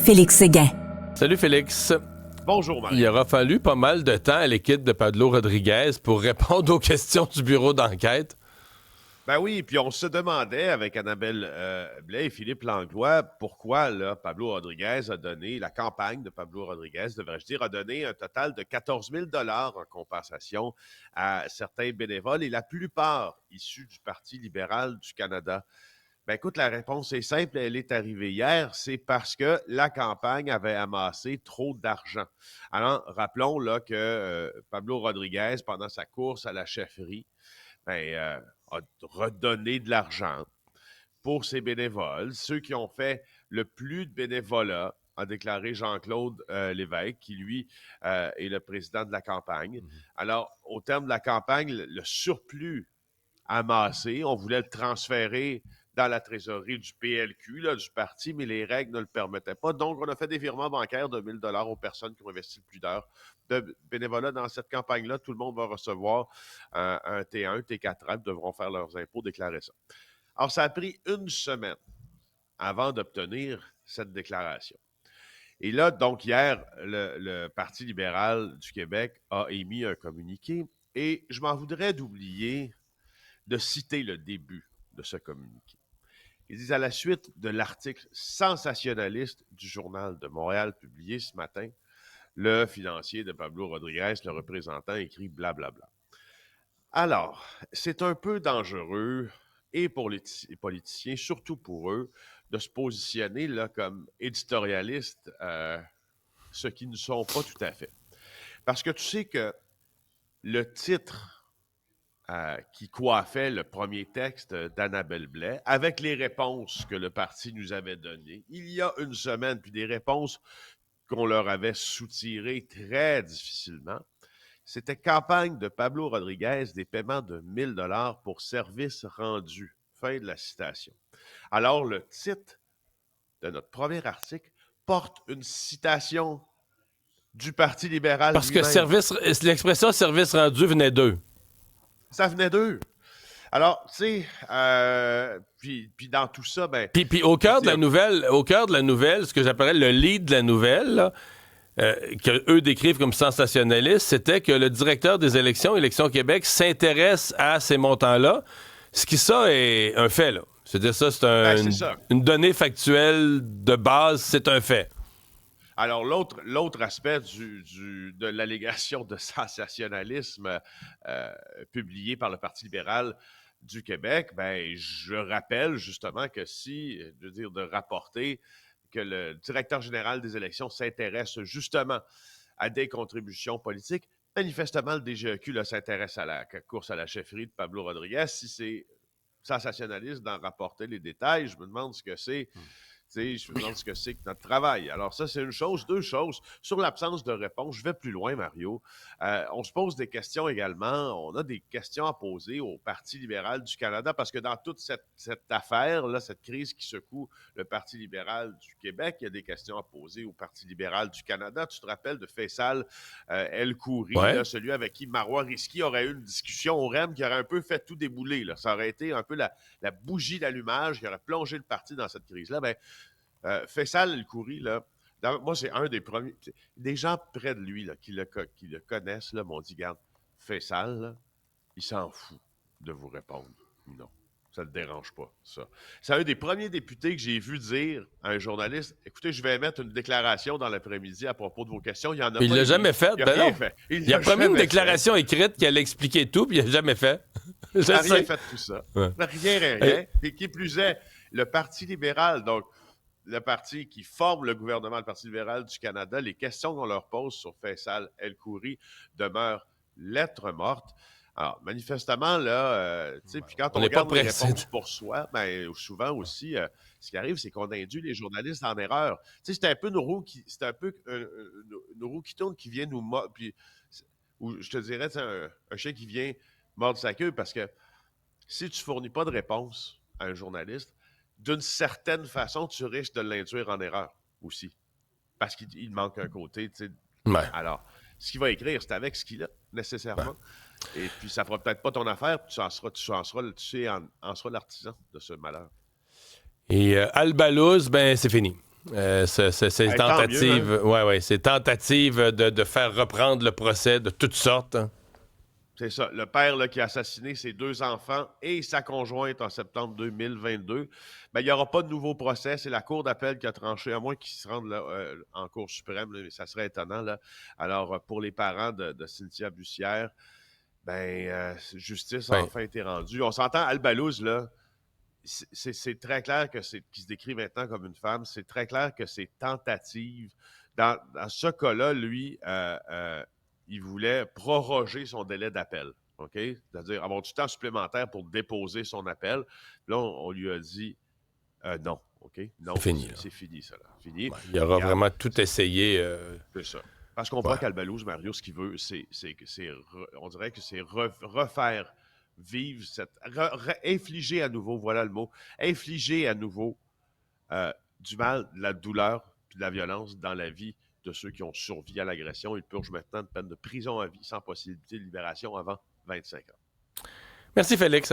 Félix Séguin. Salut Félix. Bonjour, Marie. Il aura fallu pas mal de temps à l'équipe de Pablo Rodriguez pour répondre aux questions du bureau d'enquête. Ben oui, puis on se demandait avec Annabelle Blais et Philippe Langlois pourquoi là, Pablo Rodriguez a donné, la campagne de Pablo Rodriguez, devrais-je dire, a donné un total de 14 000 $ en compensation à certains bénévoles et la plupart issus du Parti libéral du Canada. Ben écoute, la réponse est simple, elle est arrivée hier, c'est parce que la campagne avait amassé trop d'argent. Alors, rappelons là que Pablo Rodriguez, pendant sa course à la chefferie, a redonné de l'argent pour ses bénévoles. Ceux qui ont fait le plus de bénévolat, a déclaré Jean-Claude Lévesque, qui, lui, est le président de la campagne. Alors, au terme de la campagne, le surplus amassé, on voulait le transférer dans la trésorerie du PLQ, là, du parti, mais les règles ne le permettaient pas. Donc, on a fait des virements bancaires de 1 000 $ aux personnes qui ont investi plus d'heures de bénévolat dans cette campagne-là. Tout le monde va recevoir un T1, T4 devront faire leurs impôts, déclarer ça. Alors, ça a pris une semaine avant d'obtenir cette déclaration. Et là, donc, hier, le Parti libéral du Québec a émis un communiqué et je m'en voudrais d'oublier de citer le début de ce communiqué. Ils disent, à la suite de l'article sensationnaliste du Journal de Montréal publié ce matin, le financier de Pablo Rodriguez, le représentant, écrit blablabla. Alors, c'est un peu dangereux, et pour les politiciens, surtout pour eux, de se positionner là comme éditorialistes, ce qui ne sont pas tout à fait. Parce que tu sais que le titre qui coiffait le premier texte d'Annabelle Blais, avec les réponses que le parti nous avait données il y a une semaine, puis des réponses qu'on leur avait soutirées très difficilement. C'était campagne de Pablo Rodriguez, des paiements de 1 000 $ pour services rendus. Fin de la citation. Alors, le titre de notre premier article porte une citation du Parti libéral Parce que lui-même. l'expression service rendu venait d'eux. Ça venait d'eux. Alors, tu sais, puis dans tout ça, ben... Puis au cœur de la nouvelle, ce que j'appellerais le lead de la nouvelle, là, que eux décrivent comme sensationnaliste, c'était que le directeur des élections Québec, s'intéresse à ces montants-là. Ce qui, ça, est un fait, là. C'est-à-dire ça, c'est ça. une donnée factuelle de base, c'est un fait. Alors, l'autre aspect de l'allégation de sensationnalisme publiée par le Parti libéral du Québec, ben, je rappelle justement que de rapporter que le directeur général des élections s'intéresse justement à des contributions politiques. Manifestement, le DGEQ là, s'intéresse à la course à la chefferie de Pablo Rodriguez. Si c'est sensationnaliste d'en rapporter les détails, je me demande ce que c'est. Je me demande ce que c'est que notre travail. Alors ça, c'est une chose. Deux choses. Sur l'absence de réponse, je vais plus loin, Mario. On se pose des questions également. On a des questions à poser au Parti libéral du Canada parce que dans toute cette affaire-là, cette crise qui secoue le Parti libéral du Québec, il y a des questions à poser au Parti libéral du Canada. Tu te rappelles de Faisal El-Khoury, Ouais. là, celui avec qui Marois Risky aurait eu une discussion au REM qui aurait un peu fait tout débouler. Là. Ça aurait été un peu la bougie d'allumage qui aurait plongé le parti dans cette crise-là. Ben, Faisal El-Khoury, là, moi, c'est un des premiers. Des gens près de lui là, qui le connaissent là, m'ont dit, garde, Faisal, là, il s'en fout de vous répondre. Non, ça ne le dérange pas, ça. C'est un des premiers députés que j'ai vu dire à un journaliste, écoutez, je vais émettre une déclaration dans l'après-midi à propos de vos questions. Il y en a Il pas l'a émis. jamais fait. Il n'a Ben rien non. fait. Il a promis une déclaration écrite qui allait expliquer tout, puis il n'a jamais fait. Il n'a rien fait de tout ça. Ouais. Rien. Et qui plus est, le Parti libéral, donc le parti qui forme le gouvernement, le Parti libéral du Canada, les questions qu'on leur pose sur Faisal El-Khoury demeurent lettres mortes. Alors, manifestement, là, tu sais, puis quand on regarde les réponses pour soi, ben, souvent aussi, ce qui arrive, c'est qu'on induit les journalistes en erreur. Tu sais, c'est un peu une roue qui tourne, qui vient nous mordre, puis, ou je te dirais, c'est un chien qui vient mordre sa queue, parce que si tu fournis pas de réponse à un journaliste, d'une certaine façon, tu risques de l'induire en erreur aussi. Parce qu'il manque un côté, tu sais. Ouais. Alors, ce qu'il va écrire, c'est avec ce qu'il a, nécessairement. Ouais. Et puis, ça fera peut-être pas ton affaire, puis tu en seras l'artisan de ce malheur. Et Al-Balouz, ben, c'est fini. Ces tant mieux, tentatives, ces tentatives de faire reprendre le procès de toutes sortes. Hein. C'est ça. Le père là, qui a assassiné ses 2 enfants et sa conjointe en septembre 2022, ben, il n'y aura pas de nouveau procès. C'est la Cour d'appel qui a tranché, à moins qu'ils se rendent là, en Cour suprême, là, mais ça serait étonnant. Là. Alors, pour les parents de Cynthia Bussière, justice a Ben, enfin été rendue. On s'entend, Albalouz, là, c'est très clair que qu'il se décrit maintenant comme une femme. C'est très clair que ses tentatives, dans ce cas-là, lui, il voulait proroger son délai d'appel. OK? C'est-à-dire avoir du temps supplémentaire pour déposer son appel. Là, on lui a dit non. OK? Non, c'est fini. c'est fini, ça. Là. Fini. Ben, il aura Regarde, vraiment tout essayé. c'est ça. Parce qu'on voit qu'Albalouz, Mario, ce qu'il veut, on dirait que c'est refaire vivre infliger à nouveau, voilà le mot, infliger à nouveau du mal, de la douleur puis de la violence dans la vie de ceux qui ont survécu à l'agression. Il purge maintenant une peine de prison à vie sans possibilité de libération avant 25 ans. Merci, Félix.